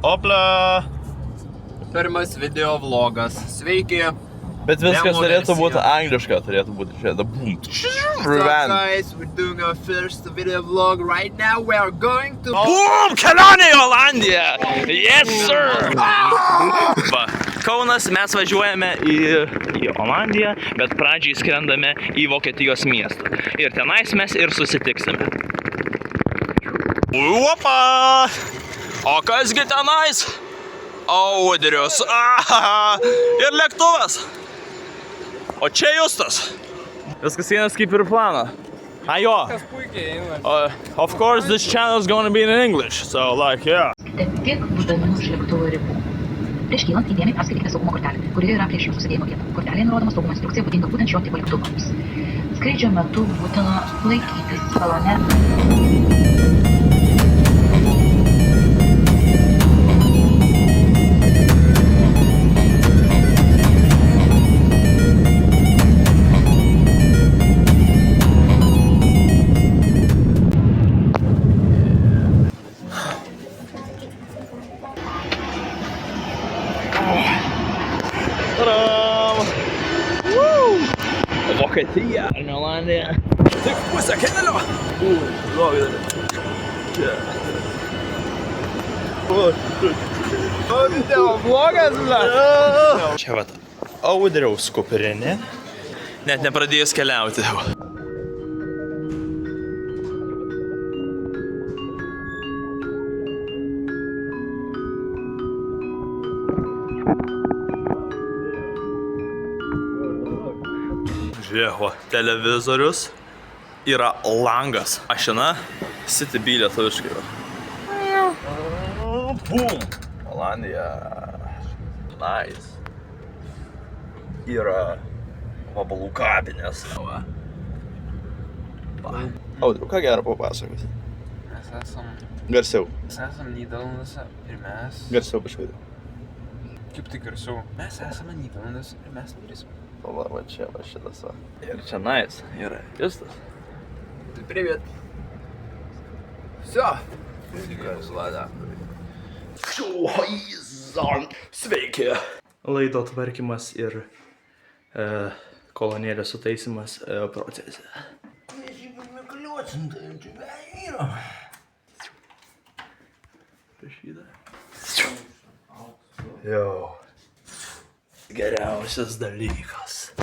Opla! Pirmas video vlogas. Sveiki. Bet viskas Demo turėtų būti versija. angliška, turėtų būti čia. Boom. What's up, guys? We're doing our first video vlog right now. We are going to... Boom! Kelionė į Olandiją! Yes, sir! Va, Kaunas, mes važiuojame į Olandiją, bet pradžiai skrendame į Vokietijos miestą. Ir tenais mes ir susitiksime. Opa! O kasgi tenais? Audrius. Ir lėktuvas. O čia Justas. Viskas vienas kaip ir plano. Ajo. Kas puikiai eina. Of course, this channel is going to be in English, so like, yeah. Tik būdami už lėktuvo ribų. Prieš kylant įdėmiai perskaitykite saugumo kortelę, kurioje yra prieš jūsų sėdėjimo vietą. Kortelėje nurodoma saugumo instrukcija būdinga būtent šio tipo lėktuvams. Skrydžio metu būtina laikytis salone. Vokietija, ar ne Olandija? Tik pusę kelio! Blogai dar. O, video vlogas, ble. Čia vat, Audriaus kuprinė. Net nepradėjus keliauti. Žiūrėk, televizorius yra langas. Mašina, City B lietuviškai. Bum! Olandija. Nice. Yra vabalų kabinės. Audriu, ką gero papasakos? Mes Garsiau. esam Nyderlanduose ir mes... Garsiau pašvaidau. Kaip tai garsiau? Mes esame Nyderlanduose ir mes turėsim. Va čia, va šitas va. Ir čia nice. Yra Justas. Привет. Все. Vlada. Sveiki. Laido tvarkymas ir kolonėlio sutaisimas procese. Jau. Geriausias dalykas.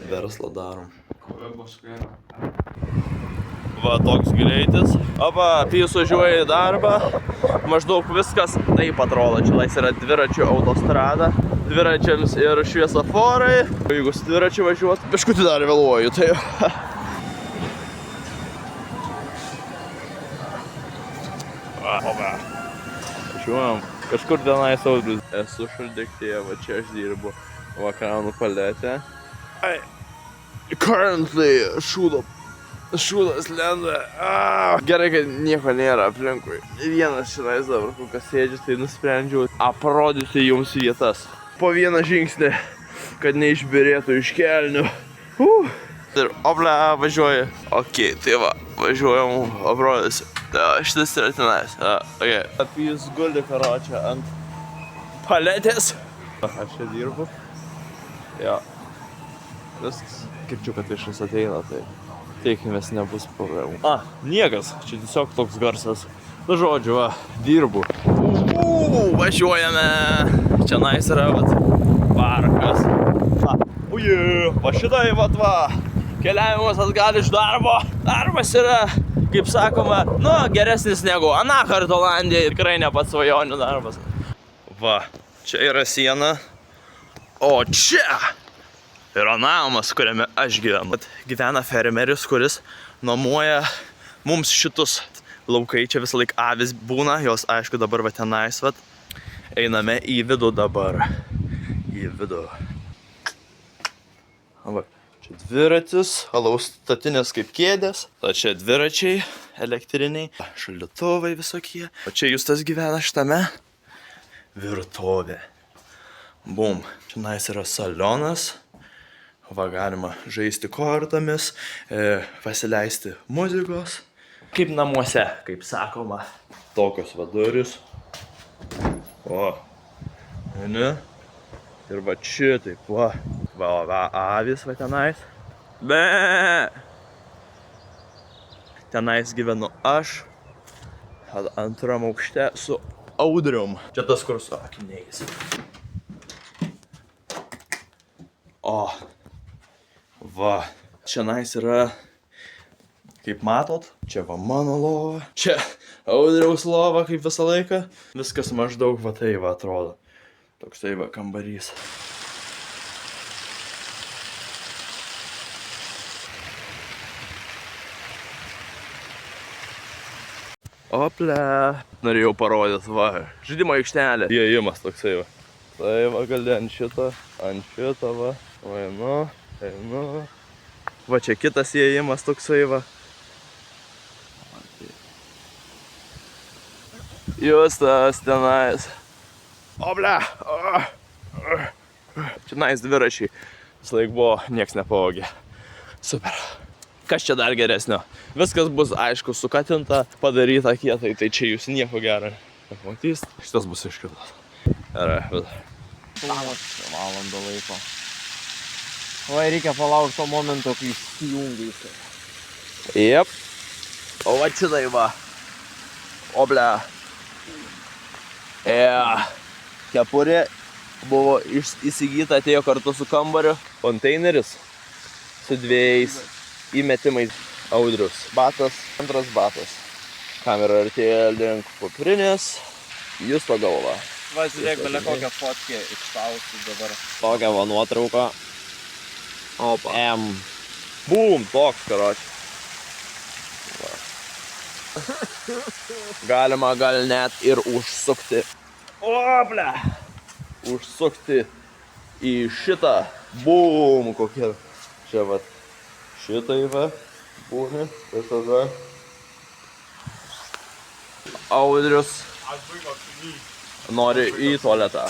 Verslą darom. Va, toks greitis. Opa, Pijus važiuoja į darbą. Maždaug viskas taip atrodo. Čia yra dviračių autostrada. Dviračiams ir šviesoforai. Jeigu su dviračiu važiuot, biškutį dar vėluoju, tai... Opa. Važiuojam. Kažkur tenais Audrius. Esu šaldiktyje, va čia aš dirbu. Va, kraunu paletę. Currently šūdas lenda. Gerai, kad nieko nėra aplinkui. Vienas šitais dabar, kokias sėdžiu, tai nusprendžiau aprodyti jums vietas. Po vieną žingsnį, kad neišbirėtų iš kelnių. Ir opla, važiuoju. Ok, tai va, važiuojam, aprodysiu. Šitas yra tenais. Apijus guldi karočią ant paletės. Aš čia dirbu. Jo. Viskas. Girdžiu, kad išas ateina, tai teikimės nebus problemų. Niekas. Čia tiesiog toks garsas. Nu žodžiu, va, dirbu. Važiuojame. Čia nais yra, parkas. Va šitai, va. Keliavimas atgal iš darbo. Darbas yra, kaip sakoma, geresnis negu aną kartą Olandija. Tikrai ne pats svajonių darbas. Va, čia yra siena. O čia yra namas, kuriame aš gyvenu. Gyvena fermeris, kuris nuomoja mums šitus laukai. Čia visą laik avis būna, jos aišku dabar va tenais. Einame į vidų dabar. Į vidų. Va. Čia dviratis, alaus statinės kaip kėdės. O čia dviračiai elektriniai, šaldytuvai visokie. O čia Justas gyvena šitame virtuvė. Bum. Čia nais yra salionas. Va, galima žaisti kortomis, pasileisti muzikos. Kaip namuose, kaip sakoma. Tokios vaduris. O. Ne? Ir va šitaip, va. Va, avis va tenais. Be. Tenais gyvenu aš. Antram aukšte su Audrium. Čia tas, kur su akiniais. O. Va. Šiandien yra, kaip matot, čia va mano lova. Čia Audriaus lova, kaip visą laiką. Viskas maždaug va tai va atrodo. Toks tai va kambarys. Ople. Norėjau parodyti, va, žaidimo aikštelė. Įėjimas toksai va. Tai va, gali ant šito, va. Einu. Va, čia kitas įėjimas toksai va. Justas tenais. Oble. Čia nais dviračiai. Visą laik buvo, nieks nepavogė. Super. Kas čia dar geresnio? Viskas bus, aišku, sukatinta, padaryta kietai, tai čia jūs nieko gero nepamatys. Šitas bus iškitas. Gerai, Valandą laiko. Vai reikia palaukti to momento, kai įsijungia jisai. Jep. O va šitai va. Oble. Kepurė buvo įsigyta, atėjo kartu su kambariu. Konteineris su 2 įmetimais. Audrius. Batas, antras batas. Kamera artėja link kuprinės. Justo galva. Va, žiūrėk, belia kokią fotkę išspausiu dabar. Tokią va nuotrauką. Opa. Bum, toks karoči. Galima gal net ir užsukti. Ople. Užsukti į šitą. Bum, kokie. Čia va. Šitai va. Būni. Ir tada. Audrius. Nori į tualetą.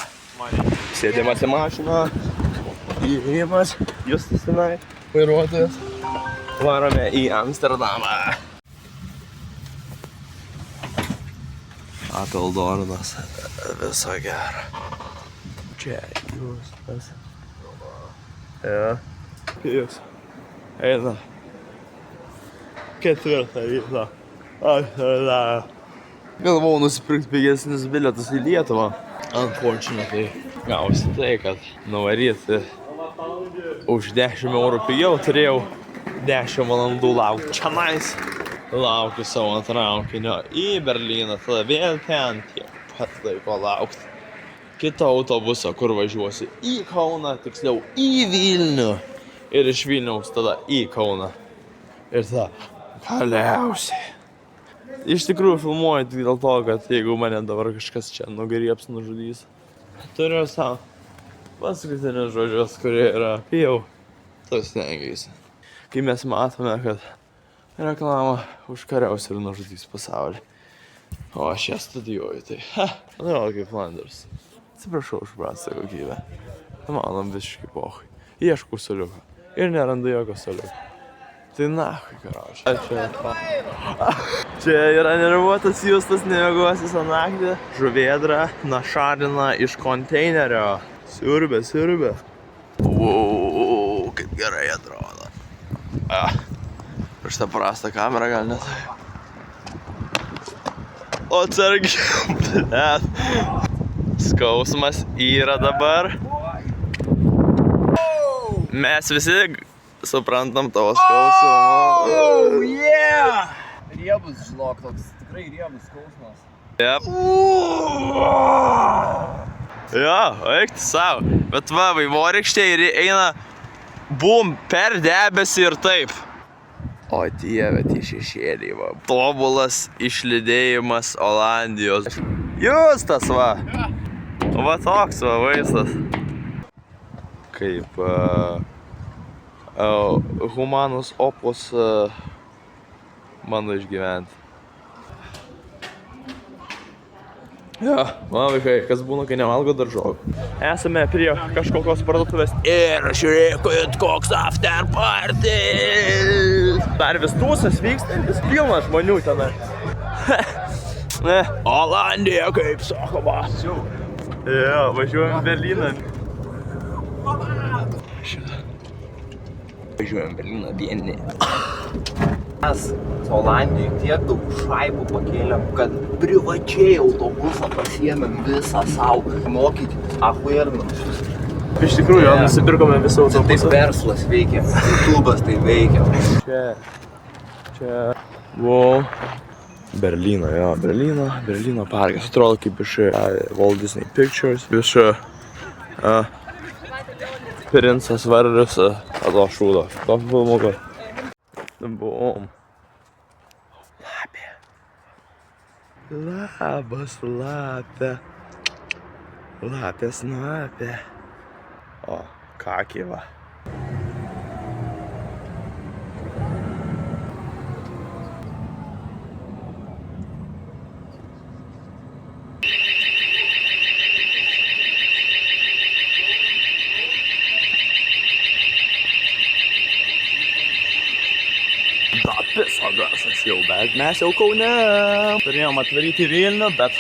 Sėdimas į mašiną. Įėjimas. Justas tenai. Vairuotojas. Varome į Amsterdamą. Apildorinas. Viso gero. Čia Justas. Jis. Eina. 4 ryto. Galvojau nusipirkti pigesnius bilietus į Lietuvą. Unfortunately, gausi tai, kad nuvaryti už 10 eurų pigiau turėjau 10 valandų laukti čionais. Laukiu savo traukinio į Berlyną, tada vėl ten tiek pat laiko laukti. Kito autobuso, kur važiuosiu į Kauną, tiksliau į Vilnių. Ir iš Vilniaus tada į Kauną. Ir tada galiausiai. Iš tikrųjų filmuoju tik dėl to, kad jeigu mane dabar kažkas čia nugriebs, nužudys. Turiu savo paskutinius žodžius, kurie yra jau. Tas stengiasi. Kai mes matome, kad reklama užkariaus ir nužudys pasaulį. O aš ją studijuoju, tai vėl kaip Flanders. Atsiprašau už prastą kokybę. Manom visiškai pohui. Ieškau soliuko. Ir nerandu jokio soliuko. Tai nahui, karočiui. Čia yra nervuotas Justas, nemiegosi visą naktį. Žuvėdra našarina iš konteinerio. Siurbė. Wow, kaip gerai atrodo. Už tą prastą kamerą gal net. O atsargiau, blet. Skausmas yra dabar. Mes visi suprantam tavo skausmą. Oh, yeah! Riebus, žinok, toks tikrai riebus skausmas. Jep. Jo, eik tu savo. Bet va, vaivorykštė ir eina bum, per debesį ir taip. O dieve, tie šešėliai va. Tobulas išlydėjimas Olandijos. Justas va. Va toks va vaizdas. Kaip humanus opus mano išgyventi. Ja, mano vaikai, kas būna, kai nevalgo daržovių. Esame prie kažkokios parduotuvės ir žiūrėkit, koks after party. Dar vis tūsas vykstantis, pilnas žmonių tenai. Olandija, kaip sakoma. Ja, važiuojam Berliną. Važiuojam Berliną vieni. Mes Olandijai tiek daug šaibų pakėlėm, kad privačiai autobusą pasiėmėm visą savo. Mokyti ahuerminus. Iš tikrųjų, nusipirkome visą autobusą. Taip verslas veikia, YouTube'as tai veikia. Čia. Wow. Berlyno, jo, Berlyno parkas. Atrodo kaip iš Walt Disney Pictures. Iš Princas Vardas, ato šūdo. Tokį filmuką. Bum. Lapė. Labas, lapė. Lapės lapė. O, kakį va. Garsas jau, bet mes jau Kaune. Turėjom atvaryti Vilnių, bet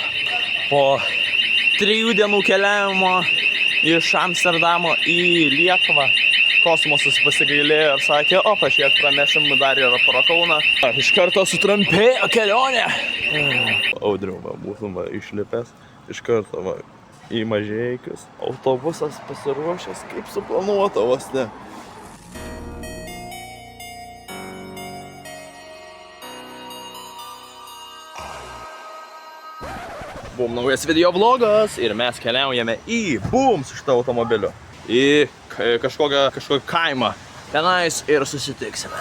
po 3 dienų keliavimo iš Amsterdamo į Lietuvą kosmosas pasigailėjo ir sakė, o pažiūrėk, pramesim dar ir pro Kauną. Iš karto sutrumpėjo kelionė. Audriau, būtum išlipęs iš karto į Mažeikius. Autobusas pasiruošęs kaip suplanuota vos ne. Bum, naujas video vlogas ir mes keliaujame į Bum su šitą automobiliu. Į kažkokią kaimą. Tenais ir susitiksime.